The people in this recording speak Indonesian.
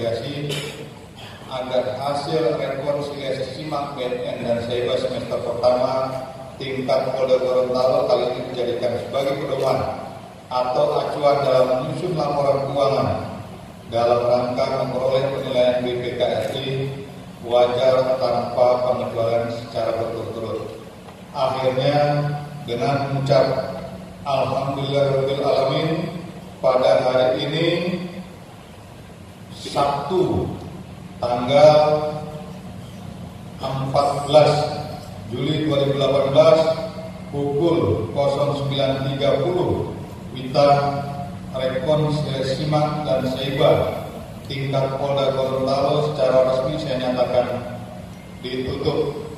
rekonsiliasi agar hasil rekonsiliasi SIMAK, BNN dan Saiba semester pertama tingkat Polda Gorontalo kali ini dijadikan sebagai pedoman atau acuan dalam menyusun laporan keuangan dalam rangka memperoleh penilaian BPKRI wajar tanpa pengecualian secara berturut-turut. Akhirnya dengan mengucap Alhamdulillahirabbil alamin, pada hari ini Sabtu tanggal 14 Juli 2018 pukul 09.30 kita rekonsiliasi SIMAK dan Saiba tingkat Polda Gorontalo secara resmi saya nyatakan ditutup.